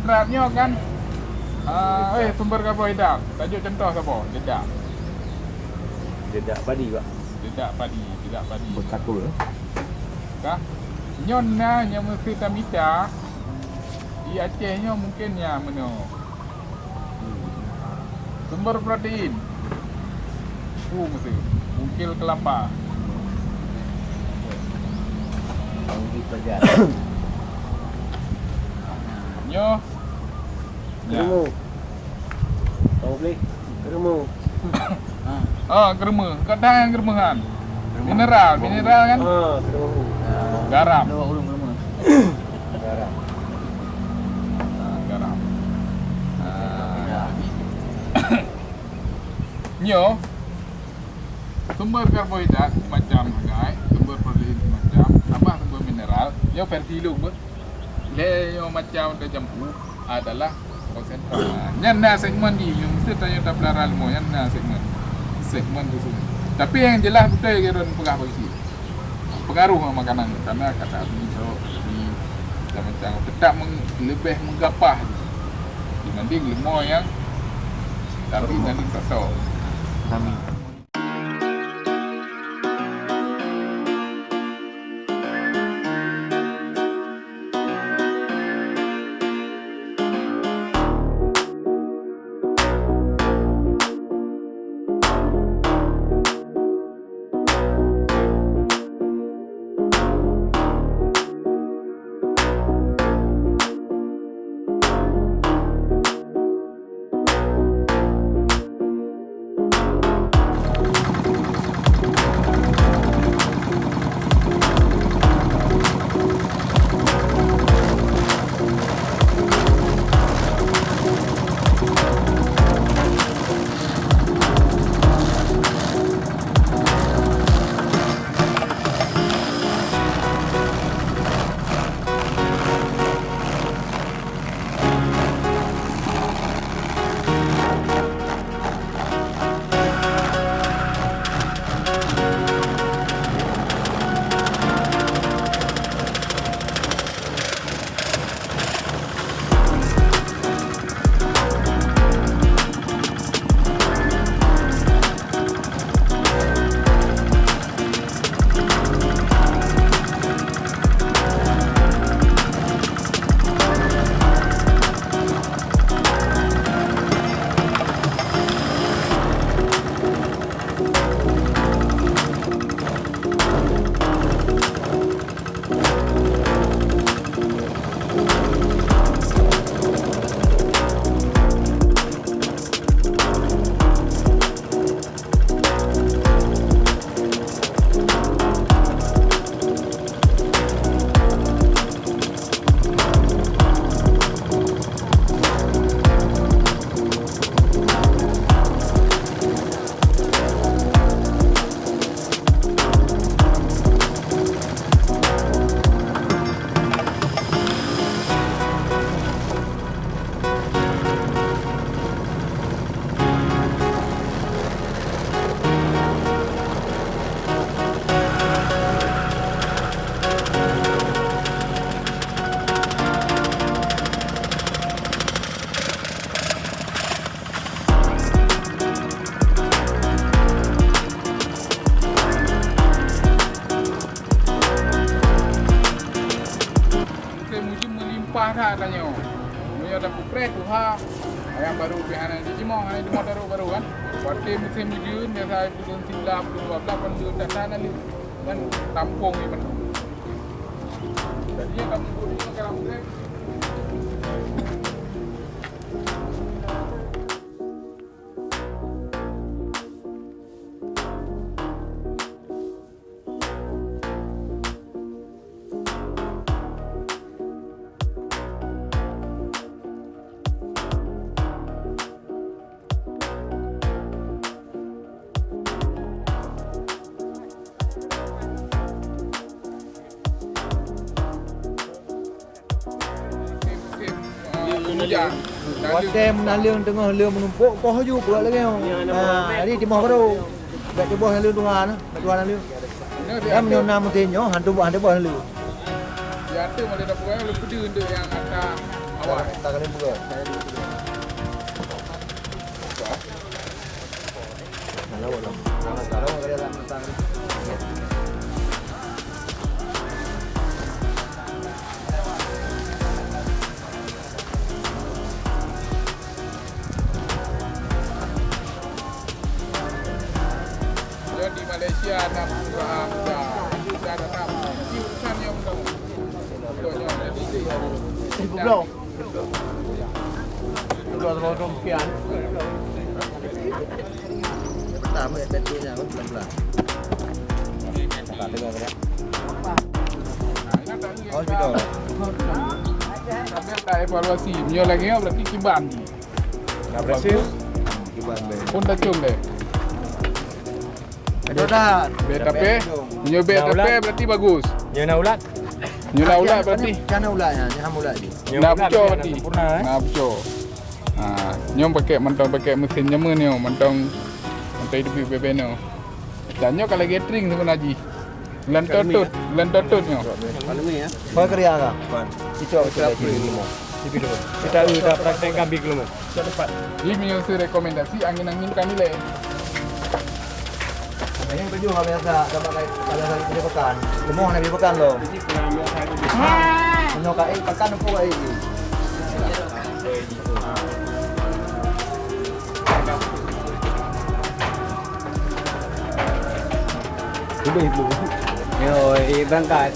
konsentratnya kan sumber karbohidrat. Tajuk contoh siapa? Dedak padi pak. Dedak padi. Bertakul. Kah? Nyonna nya mesti tamita. Di Acehnya mungkin ya mana? Sumber protein. Mesti mungkil kelapa. Bagi pajak. Nyo. Keremu. Tahu boleh? Keremu. Germa. Kata yang germahan. Mineral kan? Keremu. Garam. Bawa ulung rumah. Garam. Garam. Nyo. Sumber karbohidrat macam guys, sumber protein macam apa sumber mineral, yo fertilum ber. Le yo macam dah jambu adalah konsentrat. Nyana segmen ni yang mesti tanya tak pelaran mo nyana segmen tu semua. Tapi yang jelas betul kira pengaruh makanan karena kata ni macam tetap lebih menggapah dibanding lemah yang tapi nanti tak tahu. Kami. Tanya, ini ada kupret tuh yang baru bihanan di Cimong, ini baru kan. Waktu musim hujan, biasa bulan 9, bulan 12, bulan sana ni kan tampung ni mana. Jadi kamu boleh makan kupret. Hotel menaliung tengah liung menumpuk koh ju pula lagi. Jadi di bawah baru. Dak di bawah liung Tuhan, Tuhan liung. Dia menyona mutinyo hantu buat hantu bawah liung. Dia tu malah dah buat lebih pedih untuk yang kata Tak kena buka. Kalau belum. Kalau ada dalam tang. Di Malaysia nak faham dah. Kita dah tak mesti urusan yang belum. Contohnya dari dia. Belum. Belum potong sekian. Pertama tentunya kan pelan-pelan. Tak dengar kan? Oh, gitu. Sampai tak evaluasi. Mio lagi berarti kiban. Dah berhasil. Kiban be. Pun dah cung deh. Ada dah. BTP. Mio BTP berarti bagus. Nyo na ulat. Mio lah ulat berarti. Kana ulatnya, jangan ulat ni. Napco berarti. Sempurna Napco. Nyom pakai mentong pakai mesin nyama ni mentong hidup BB ni. Dan nyo kalau catering tu pun haji. Bulan totut nyo. Kau kerja ke? Itu kita Tapi dulu. Kita udah praktek kambing belum? Ini mio rekomendasi angin-angin kan nilai. Ini baju hal biasa dapat kalau hari ini pekan. Lemoh nabi pekan lo. Menyokai pekan apa lagi? Ibu. Yo, berangkat.